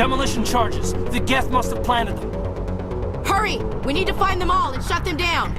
Demolition charges. The Geth must have planted them. Hurry! We need to find them all and shut them down!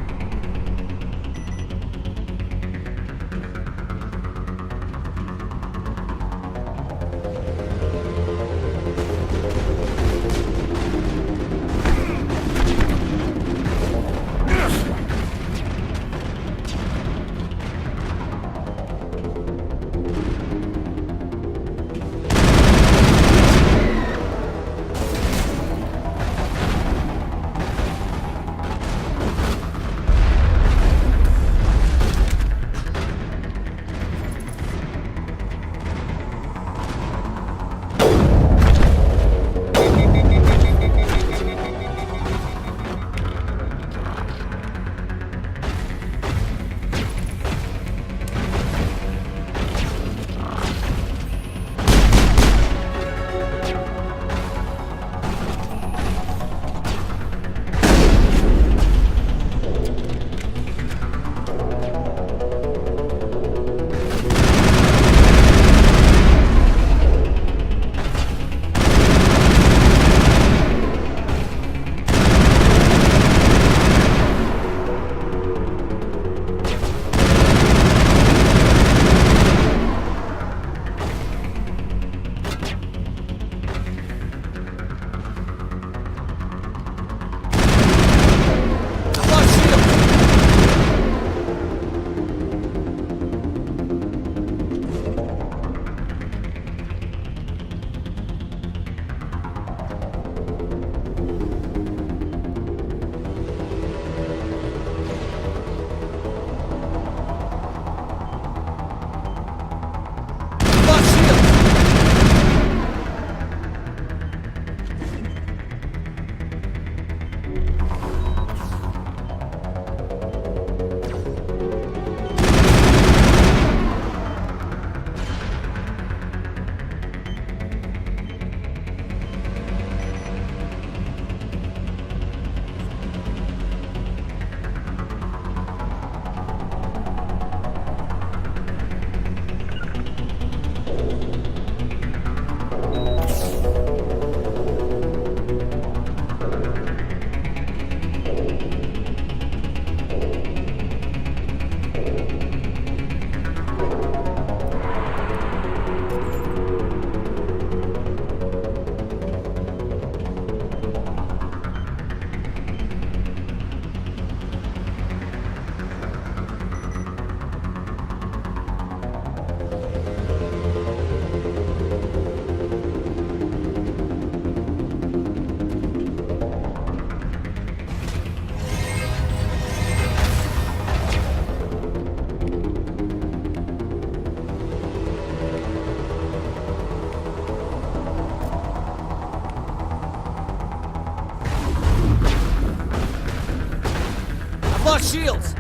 Shields!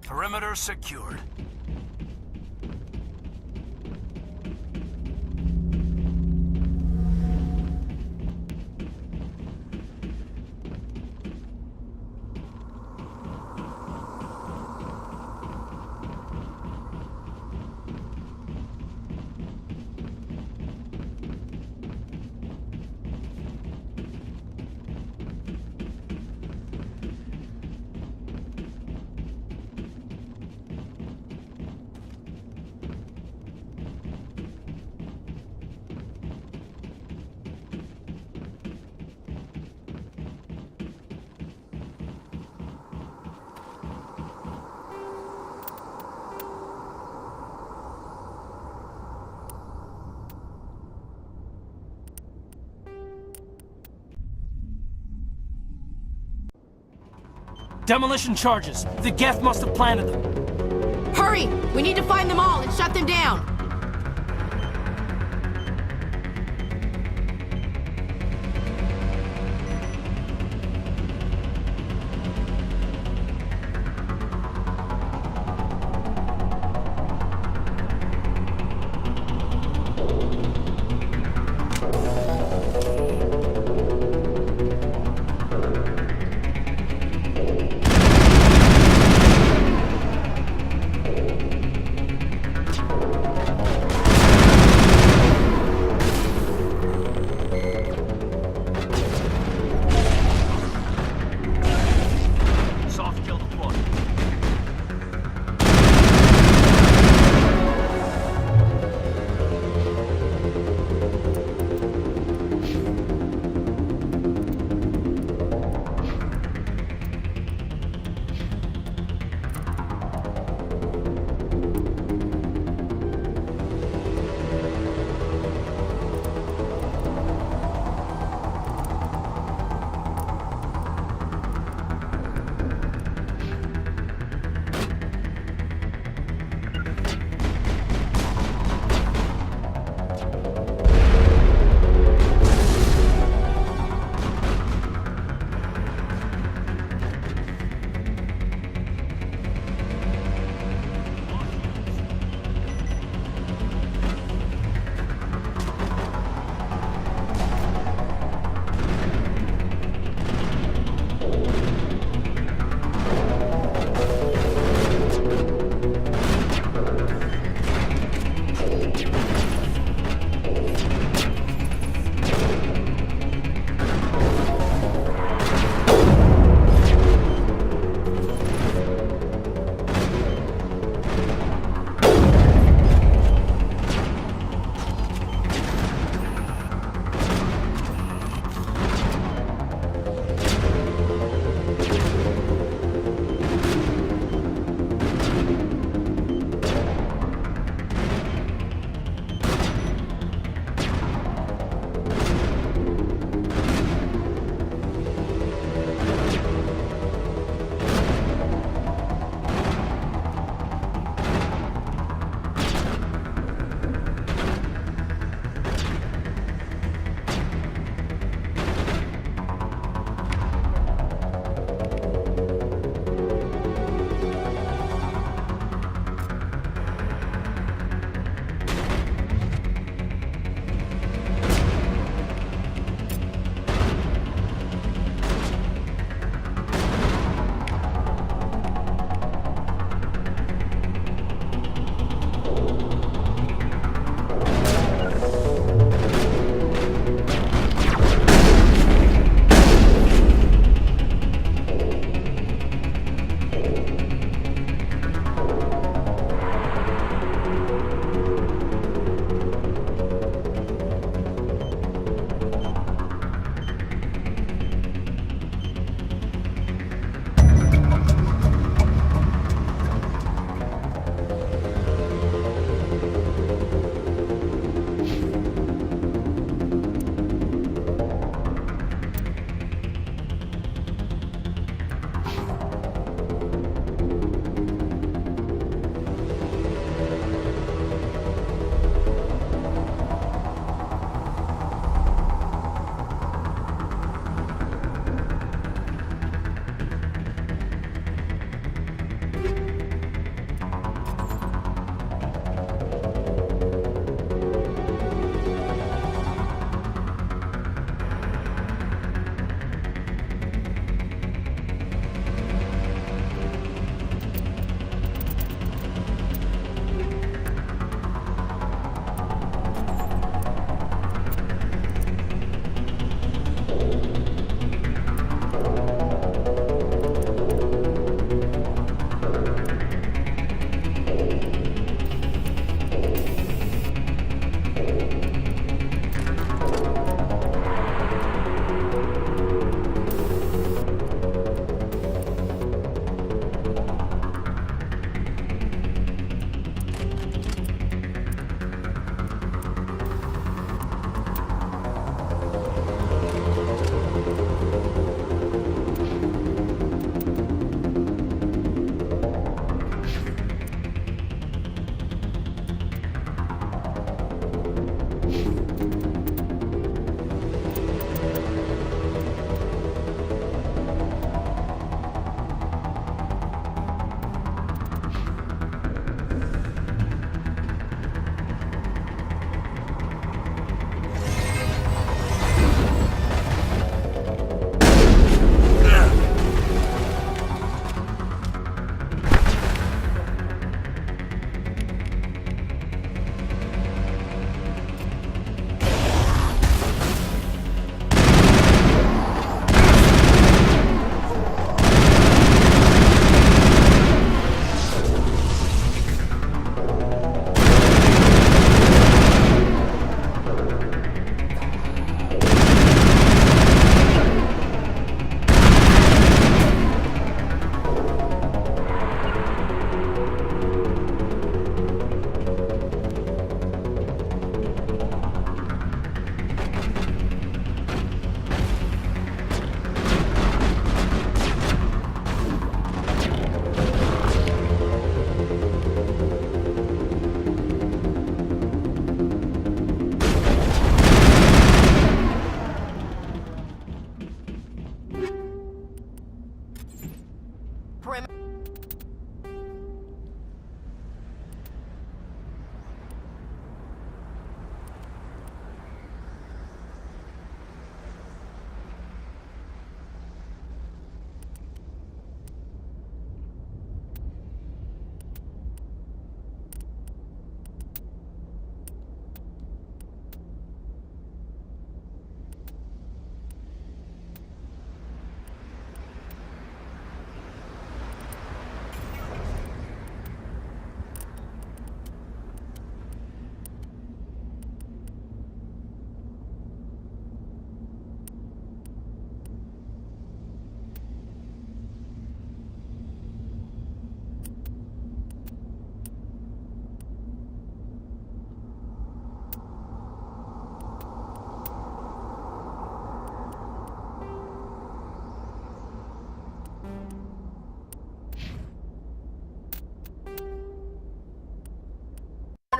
Perimeter secured. Demolition charges. The Geth must have planted them. Hurry! We need to find them all and shut them down!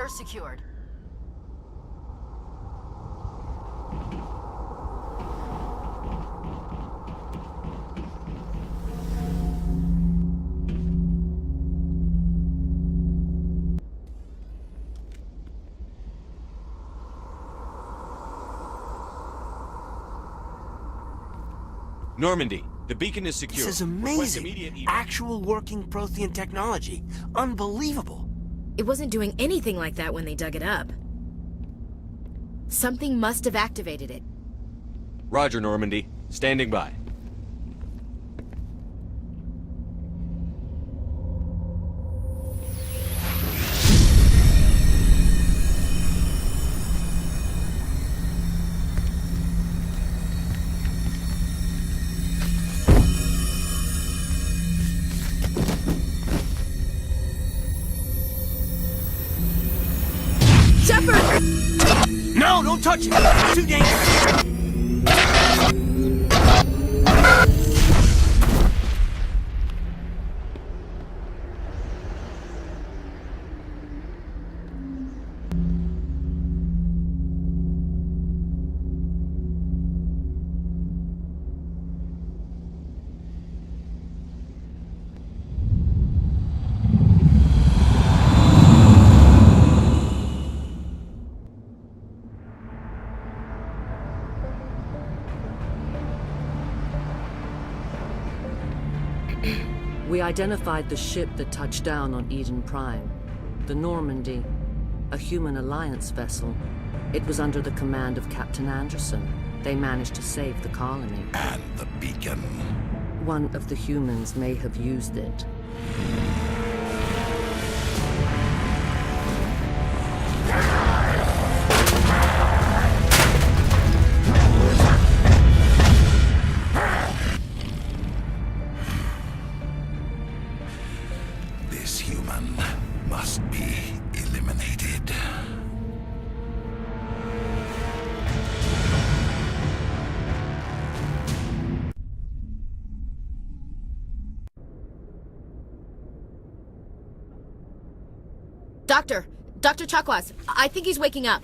You're secured. Normandy, the beacon is secure. This is Request amazing. immediate evac. Actual working Prothean technology. Unbelievable. It wasn't doing anything like that when they dug it up. Something must have activated it. Roger, Normandy. Standing by. Shepard! No, don't touch it! Too dangerous! We identified the ship that touched down on Eden Prime. The Normandy, a human alliance vessel. It was under the command of Captain Anderson. They managed to save the colony. And the beacon. One of the humans may have used it. This human must be eliminated. Dr. Chakwas, I think he's waking up.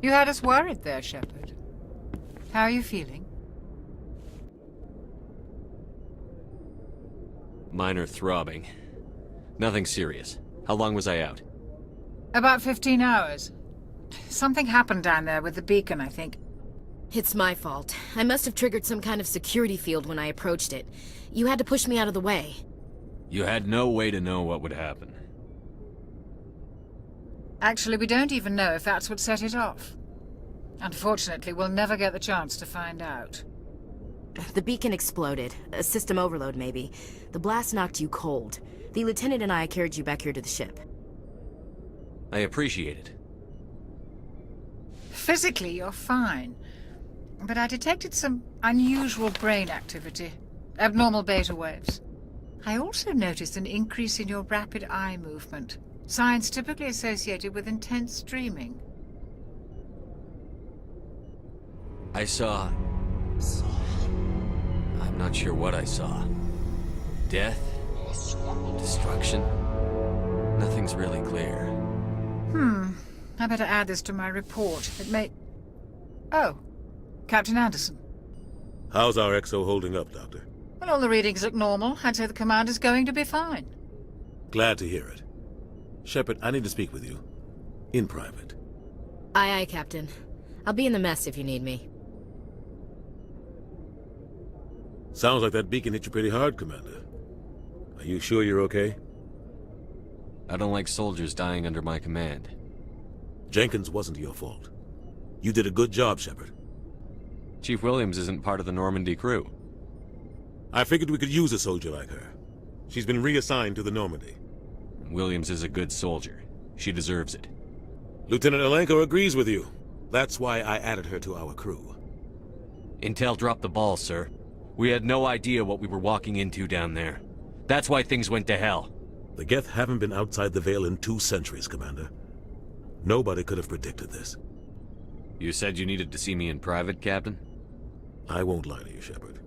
You had us worried there, Shepard. How are you feeling? Minor throbbing. Nothing serious. How long was I out? About 15 hours. Something happened down there with the beacon, I think. It's my fault. I must have triggered some kind of security field when I approached it. You had to push me out of the way. You had no way to know what would happen. Actually, we don't even know if that's what set it off. Unfortunately, we'll never get the chance to find out. The beacon exploded. A system overload, maybe. The blast knocked you cold. The lieutenant and I carried you back here to the ship. I appreciate it. Physically, you're fine. But I detected some unusual brain activity. Abnormal beta waves. I also noticed an increase in your rapid eye movement. Signs typically associated with intense dreaming. I saw... I'm not sure what I saw. Death? Destruction? Nothing's really clear. I better add this to my report. It may... Oh. Captain Anderson. How's our XO holding up, Doctor? Well, all the readings look normal. I'd say the commander's going to be fine. Glad to hear it. Shepard, I need to speak with you. In private. Aye, Captain. I'll be in the mess if you need me. Sounds like that beacon hit you pretty hard, Commander. Are you sure you're okay? I don't like soldiers dying under my command. Jenkins wasn't your fault. You did a good job, Shepard. Chief Williams isn't part of the Normandy crew. I figured we could use a soldier like her. She's been reassigned to the Normandy. Williams is a good soldier. She deserves it. Lieutenant Alenko agrees with you. That's why I added her to our crew. Intel dropped the ball, sir. We had no idea what we were walking into down there. That's why things went to hell. The Geth haven't been outside the Veil in 2 centuries, Commander. Nobody could have predicted this. You said you needed to see me in private, Captain? I won't lie to you, Shepard.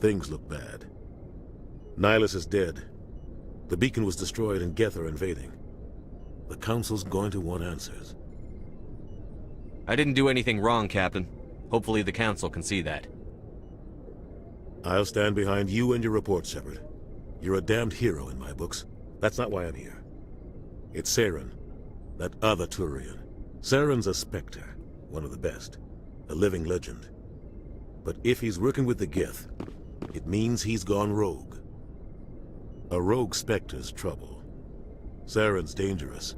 Things look bad. Nihilus is dead. The beacon was destroyed and Geth are invading. The Council's going to want answers. I didn't do anything wrong, Captain. Hopefully the Council can see that. I'll stand behind you and your report, Shepard. You're a damned hero in my books. That's not why I'm here. It's Saren, that other Turian. Saren's a Spectre, one of the best, a living legend. But if he's working with the Geth, it means he's gone rogue. A rogue Spectre's trouble. Saren's dangerous,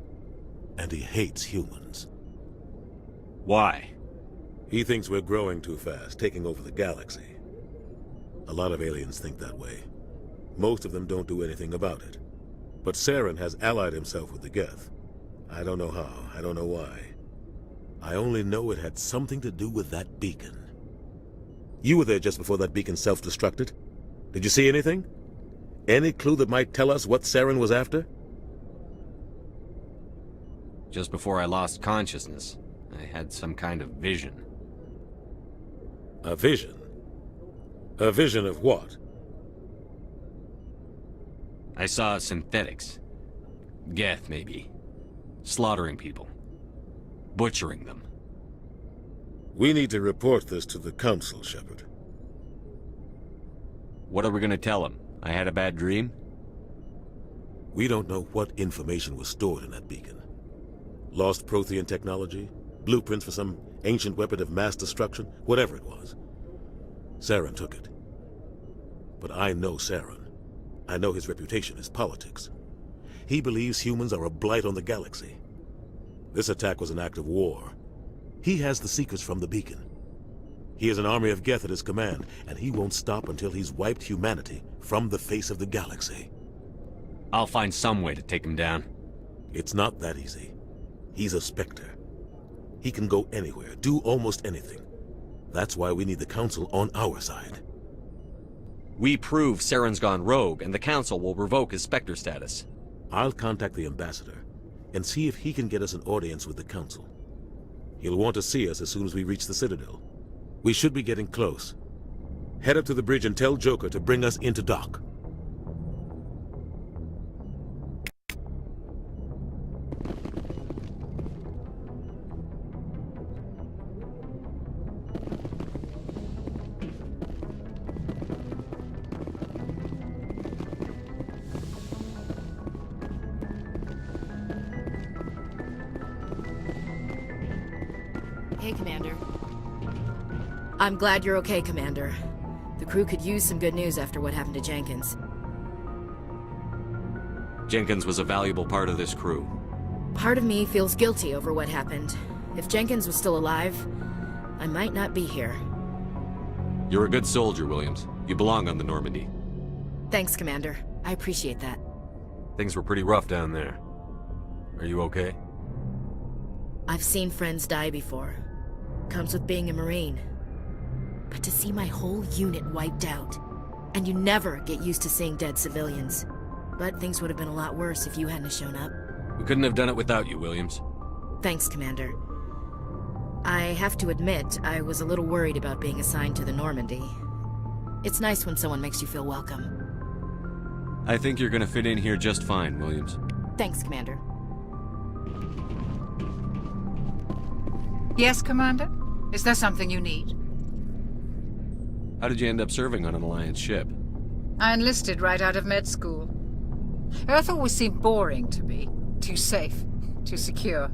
and he hates humans. Why? He thinks we're growing too fast, taking over the galaxy. A lot of aliens think that way. Most of them don't do anything about it. But Saren has allied himself with the Geth. I don't know how, I don't know why. I only know it had something to do with that beacon. You were there just before that beacon self-destructed. Did you see anything? Any clue that might tell us what Saren was after? Just before I lost consciousness, I had some kind of vision. A vision? A vision of what? I saw synthetics. Geth, maybe. Slaughtering people. Butchering them. We need to report this to the Council, Shepard. What are we gonna tell them? I had a bad dream? We don't know what information was stored in that beacon. Lost Prothean technology? Blueprints for some ancient weapon of mass destruction? Whatever it was. Saren took it. But I know Saren. I know his reputation is politics. He believes humans are a blight on the galaxy. This attack was an act of war. He has the secrets from the beacon. He has an army of Geth at his command, and he won't stop until he's wiped humanity from the face of the galaxy. I'll find some way to take him down. It's not that easy. He's a Spectre. He can go anywhere, do almost anything. That's why we need the Council on our side. We prove Saren's gone rogue, and the Council will revoke his Spectre status. I'll contact the Ambassador and see if he can get us an audience with the Council. He'll want to see us as soon as we reach the Citadel. We should be getting close. Head up to the bridge and tell Joker to bring us into dock. Hey, Commander. I'm glad you're okay, Commander. The crew could use some good news after what happened to Jenkins. Jenkins was a valuable part of this crew. Part of me feels guilty over what happened. If Jenkins was still alive, I might not be here. You're a good soldier, Williams. You belong on the Normandy. Thanks, Commander. I appreciate that. Things were pretty rough down there. Are you okay? I've seen friends die before. Comes with being a Marine. But to see my whole unit wiped out, and you never get used to seeing dead civilians. But things would have been a lot worse if you hadn't shown up. We couldn't have done it without you, Williams. Thanks, Commander. I have to admit, I was a little worried about being assigned to the Normandy. It's nice when someone makes you feel welcome. I think you're gonna fit in here just fine, Williams. Thanks, Commander. Yes, Commander? Is there something you need? How did you end up serving on an Alliance ship? I enlisted right out of med school. Earth always seemed boring to me. Too safe, too secure.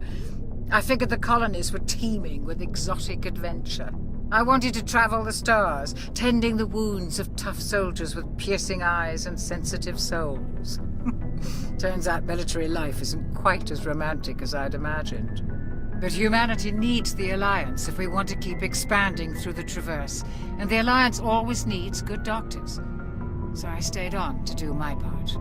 I figured the colonies were teeming with exotic adventure. I wanted to travel the stars, tending the wounds of tough soldiers with piercing eyes and sensitive souls. Turns out military life isn't quite as romantic as I'd imagined. But humanity needs the Alliance if we want to keep expanding through the Traverse, and the Alliance always needs good doctors. So I stayed on to do my part.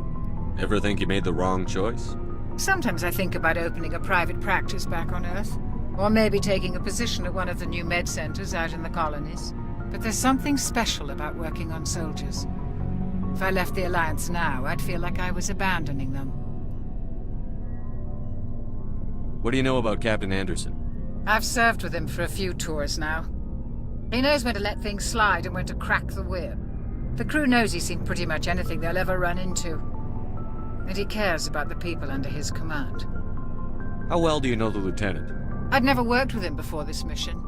Ever think you made the wrong choice? Sometimes I think about opening a private practice back on Earth, or maybe taking a position at one of the new med centers out in the colonies. But there's something special about working on soldiers. If I left the Alliance now, I'd feel like I was abandoning them. What do you know about Captain Anderson? I've served with him for a few tours now. He knows when to let things slide and when to crack the whip. The crew knows he's seen pretty much anything they'll ever run into. And he cares about the people under his command. How well do you know the lieutenant? I'd never worked with him before this mission.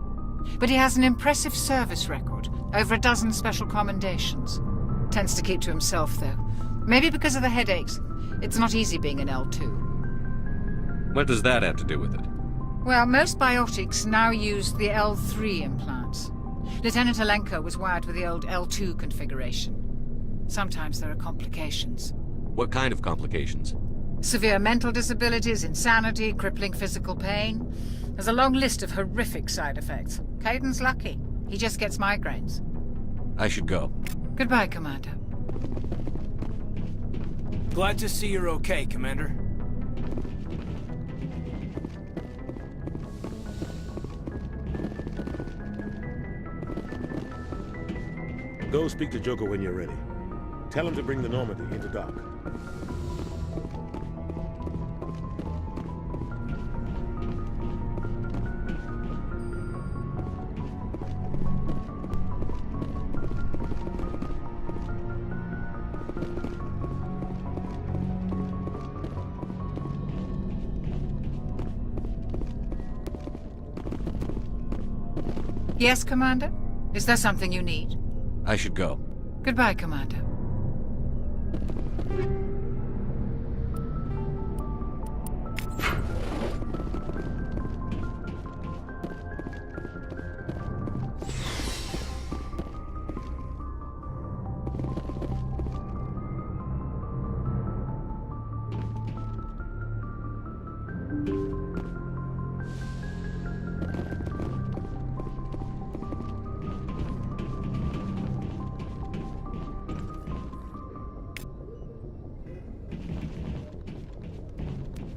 But he has an impressive service record, over a dozen special commendations. Tends to keep to himself, though. Maybe because of the headaches. It's not easy being an L2. What does that have to do with it? Well, most biotics now use the L3 implants. Lieutenant Alenko was wired with the old L2 configuration. Sometimes there are complications. What kind of complications? Severe mental disabilities, insanity, crippling physical pain. There's a long list of horrific side effects. Caden's lucky. He just gets migraines. I should go. Goodbye, Commander. Glad to see you're okay, Commander. Go speak to Joker when you're ready. Tell him to bring the Normandy into dock. Yes, Commander? Is there something you need? I should go. Goodbye, Commander.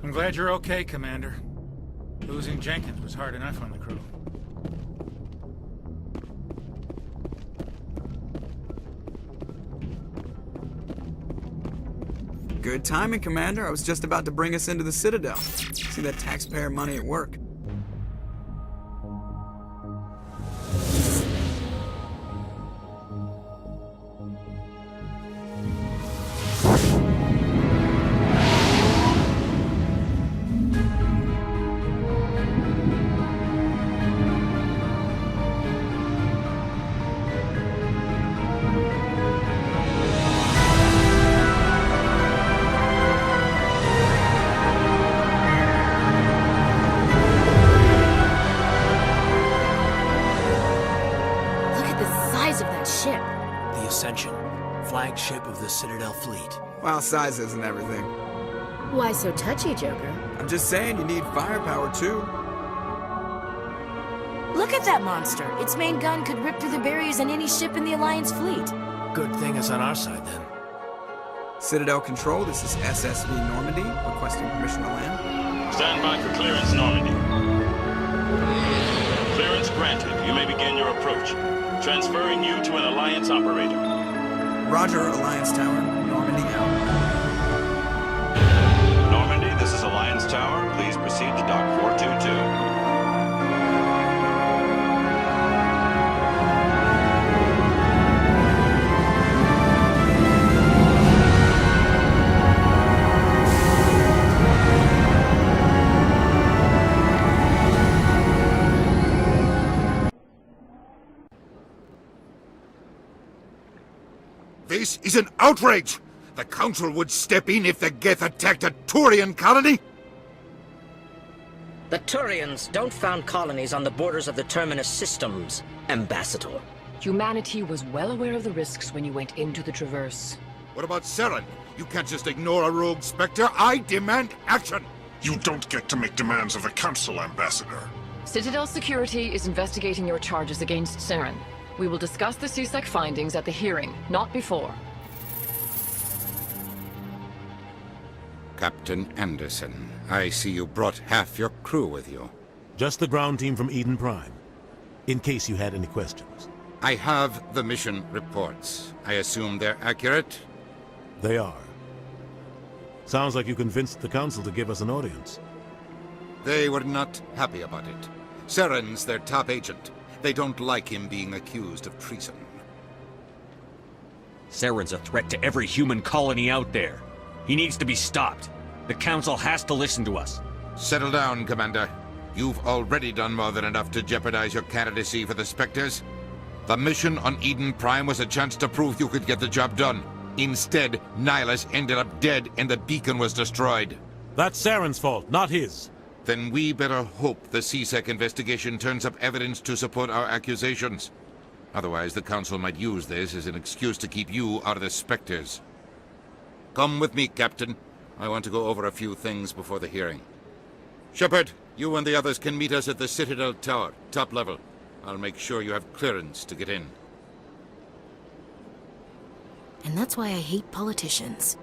I'm glad you're okay, Commander. Losing Jenkins was hard enough on the crew. Good timing, Commander. I was just about to bring us into the Citadel. See that taxpayer money at work. Flagship of the Citadel fleet. Well, size isn't everything. Why so touchy, Joker? I'm just saying you need firepower, too. Look at that monster. Its main gun could rip through the barriers in any ship in the Alliance fleet. Good thing it's on our side, then. Citadel Control, this is SSV Normandy, requesting permission to land. Stand by for clearance, Normandy. Clearance granted. You may begin your approach. Transferring you to an Alliance operator. Roger, Alliance Tower. Normandy out. Normandy, this is Alliance Tower. Please proceed to Dock 422. This is an outrage! The Council would step in if the Geth attacked a Turian colony? The Turians don't found colonies on the borders of the Terminus systems, Ambassador. Humanity was well aware of the risks when you went into the Traverse. What about Saren? You can't just ignore a rogue Spectre. I demand action! You don't get to make demands of the Council, Ambassador. Citadel Security is investigating your charges against Saren. We will discuss the CSEC findings at the hearing, not before. Captain Anderson, I see you brought half your crew with you. Just the ground team from Eden Prime, in case you had any questions. I have the mission reports. I assume they're accurate? They are. Sounds like you convinced the Council to give us an audience. They were not happy about it. Saren's their top agent. They don't like him being accused of treason. Saren's a threat to every human colony out there. He needs to be stopped. The Council has to listen to us. Settle down, Commander. You've already done more than enough to jeopardize your candidacy for the Spectres. The mission on Eden Prime was a chance to prove you could get the job done. Instead, Nihilus ended up dead and the beacon was destroyed. That's Saren's fault, not his. Then we better hope the CSEC investigation turns up evidence to support our accusations. Otherwise, the Council might use this as an excuse to keep you out of the Spectres. Come with me, Captain. I want to go over a few things before the hearing. Shepard, you and the others can meet us at the Citadel Tower, top level. I'll make sure you have clearance to get in. And that's why I hate politicians.